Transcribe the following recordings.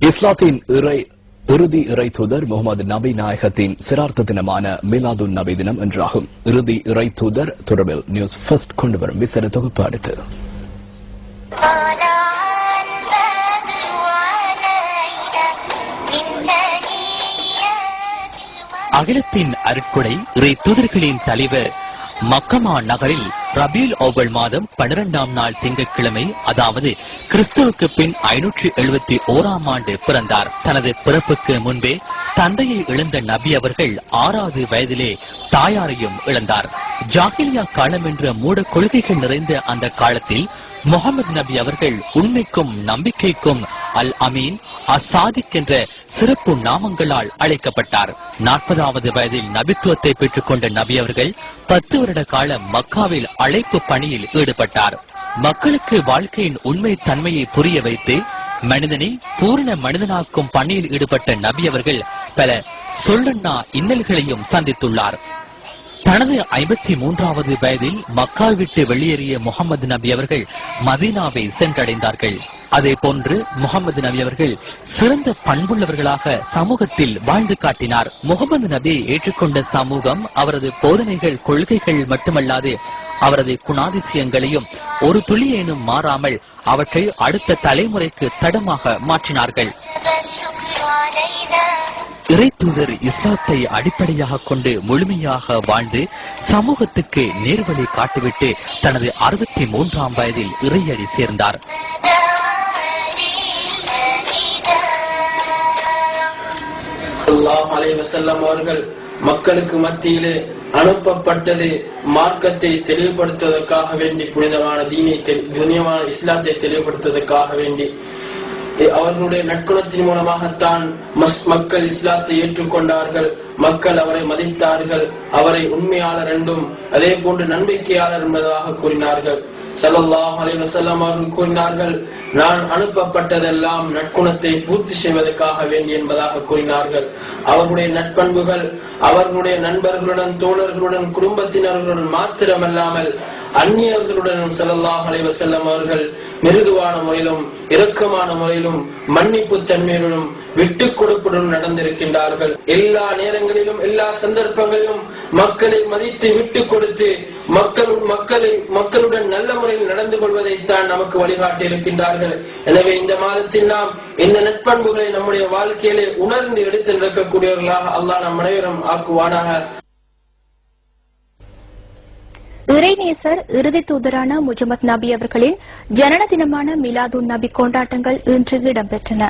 இஸ்லாத்தின் இறுதி இறை தூதர் முகமது நபி நாயகத்தின் சிரார்த்த தினமான மிலாதுன் நபி தினம் என்றாகும். இறுதி இறை தூதர் தொடர்பில் நியூஸ் ஃபர்ஸ்ட் கொண்டு வரும் விசேட தொகுப்பு அடுத்து. அகிலத்தின் அருட்கொடை இறை தூதர்களின் தலைவர் மக்கமா நகரில் ரபீல் அவ்வல் மாதம் 12ஆம் நாள் திங்கட்கிழமை, அதாவது கிறிஸ்துவுக்கு பின் 571ஆம் ஆண்டு பிறந்தார். தனது பிறப்புக்கு முன்பே தந்தையை இழந்த நபி அவர்கள் 6வது வயதிலே தாயாரையும் இழந்தார். ஜாகிலியா காலம் என்ற மூட கொள்கைகள் நிறைந்த அந்த காலத்தில் முகமது நபி அவர்கள் உண்மைக்கும் நம்பிக்கைக்கும் அல் அமீன், அசாதிக் என்ற சிறப்பு நாமங்களால் அழைக்கப்பட்டார். 40வது வயதில் நபித்துவத்தை பெற்றுக் கொண்ட நபி அவர்கள் 10 வருட காலம் மக்காவில் அழைப்பு பணியில் ஈடுபட்டார். மக்களுக்கு வாழ்க்கையின் உண்மை தன்மையை புரிய வைத்து மனிதனை பூரண மனிதனாக்கும் பணியில் ஈடுபட்ட நபி அவர்கள் பல சொல்லண்ணா இன்னல்களையும் சந்தித்துள்ளார். தனது 53வது வயதில் மக்கா விட்டு வெளியேறிய முகமது நபி அவர்கள் மதீனாவை சென்றடைந்தார்கள். அதே போன்று முகமது நபி அவர்கள் சிறந்த பண்புள்ளவர்களாக சமூகத்தில் வாழ்ந்து காட்டினார். முகமது நபியை ஏற்றுக்கொண்ட சமூகம் அவரது போதனைகள், கொள்கைகள் மட்டுமல்லாது அவரது குணாதிசயங்களையும் ஒரு துளியேனும் மாறாமல் அவற்றை அடுத்த தலைமுறைக்கு தடமாக மாற்றினார்கள். இறை தூதர் இஸ்லாத்தை அடிப்படையாக கொண்டு முழுமையாக வாழ்ந்து சமூகத்துக்கு நேர்வழி காட்டிவிட்டு தனது 63ஆம் வயதில் இறையடி சேர்ந்தார். அவர்கள் மக்களுக்கு மத்தியிலே அனுப்பப்பட்டது மார்க்கத்தை தெளிவுபடுத்துவதற்காக வேண்டி, புனிதமான இஸ்லாத்தை தெளிவுபடுத்துவதற்காக வேண்டி. அவர்களுடைய நற்குணத்தின் மூலமாகத்தான் மக்கள் இஸ்லாத்தை ஏற்றுக்கொண்டார்கள். மக்கள் அவரை மதித்தார்கள். அவரை உண்மையாளர் என்றும் அதே போன்று நம்பிக்கையாளர் என்பதாக கூறினார்கள். ஸல்லல்லாஹு அலைஹி வஸல்லம் அவர்கள் கூறினார்கள், நான் அனுப்பப்பட்டதெல்லாம் நற்குணத்தை பூர்த்தி செய்வதற்காக வேண்டி என்பதாக கூறினார்கள். அவர்களுடைய நட்பண்புகள் அவர்களுடைய நண்பர்களுடன், தோழர்களுடன், குடும்பத்தினர்களுடன் மாத்திரமல்லாமல் அந்நியர்களுடனும் ஸல்லல்லாஹு அலைஹி வஸல்லம் அவர்கள் மிருதுவான முறையிலும் இரக்கமான முறையிலும் மன்னிப்பு தன்மையுடனும் விட்டுக் கொடுப்புடன் நடந்திருக்கின்றார்கள். எல்லா நேரங்களிலும் எல்லா சந்தர்ப்பங்களிலும் மக்களை மதித்து விட்டுக் கொடுத்து மக்களுடன் நல்ல முறையில் நடந்து கொள்வதைத்தான் நமக்கு வழிகாட்டி இருக்கின்றார்கள். எனவே இந்த மாதத்தில் நாம் இந்த நட்பண்புகளை நம்முடைய வாழ்க்கையிலே உணர்ந்து எடுத்து நடக்கக்கூடியவர்களாக அல்லாஹ் நம் அனைவரும் ஆக்குவானாக. இறைநேசர் இறுதி தூதரான முஜம்மது நபி அவர்களின் ஜனன தினமான மிலாதுன் நபி கொண்டாட்டங்கள் இன்று இடம்பெற்றன.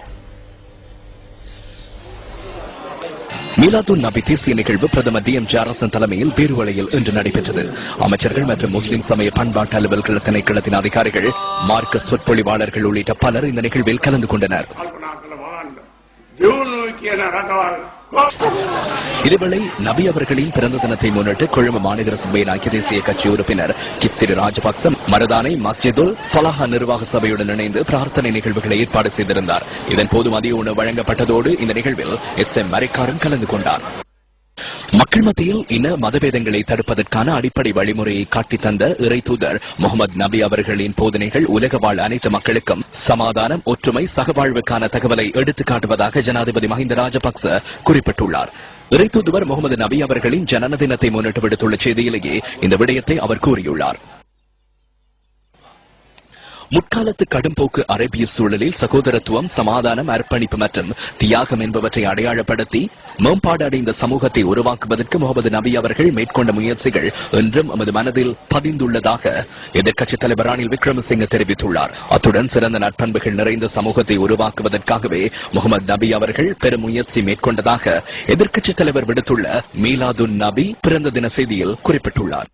மீலாதுன் நபி தேசிய நிகழ்வு பிரதமர் DM ஜாரத்ன தலைமையில் பேருவளையில் இன்று நடைபெற்றது. அமைச்சர்கள் மற்றும் முஸ்லிம் சமய பண்பாட்டு அலுவல்கள் திணைக்களத்தின் அதிகாரிகள், மார்க்க சொற்பொழிவாளர்கள் உள்ளிட்ட பலர் இந்த நிகழ்வில் கலந்து கொண்டனர். இதேவேளை நபி அவர்களின் பிறந்த தினத்தை முன்னிட்டு கொழும்பு மாநகர சபையின் ஐக்கிய தேசிய கட்சி உறுப்பினர் கித்சிரி ராஜபக்ச மரதானை மஸ்ஜிதுல் ஃபலாஹ் நிர்வாக சபையுடன் இணைந்து பிரார்த்தனை நிகழ்வுகளை ஏற்பாடு செய்திருந்தார். இதன்போது மதிய உணவு வழங்கப்பட்டதோடு இந்த நிகழ்வில் SM மரைக்காரும் கலந்து கொண்டார். மக்கள் மத்தியில் இன மதபேதங்களை தடுப்பதற்கான அடிப்படை வழிமுறையை காட்டித் தந்த இறை தூதர் முகமது நபி அவர்களின் போதனைகள் உலக வாழ் அனைத்து மக்களுக்கும் சமாதானம், ஒற்றுமை, சகவாழ்வுக்கான தகவலை எடுத்துக் காட்டுவதாக ஜனாதிபதி மஹிந்த ராஜபக்ச குறிப்பிட்டுள்ளார். இறை தூதுவர் முகமது நபி அவர்களின் ஜனன தினத்தை முன்னிட்டு விடுத்துள்ள செய்தியிலேயே இந்த விடயத்தை அவர் கூறியுள்ளார். முற்காலத்து கடும்போக்கு அரேபிய சூழலில் சகோதரத்துவம், சமாதானம், அர்ப்பணிப்பு மற்றும் தியாகம் என்பவற்றை அடையாளப்படுத்தி மேம்பாடு அடைந்த சமூகத்தை உருவாக்குவதற்கு முகமது நபி அவர்கள் மேற்கொண்ட முயற்சிகள் இன்றும் நமது மனதில் பதிந்துள்ளதாக எதிர்க்கட்சித் தலைவர் ரணில் விக்ரமசிங்க தெரிவித்துள்ளார். அத்துடன் சிறந்த நற்பண்புகள் நிறைந்த சமூகத்தை உருவாக்குவதற்காகவே முகமது நபி அவர்கள் பெரும் முயற்சி மேற்கொண்டதாக எதிர்க்கட்சித் தலைவர் விடுத்துள்ள மீலாதுன் நபி பிறந்த தின செய்தியில் குறிப்பிட்டுள்ளார்.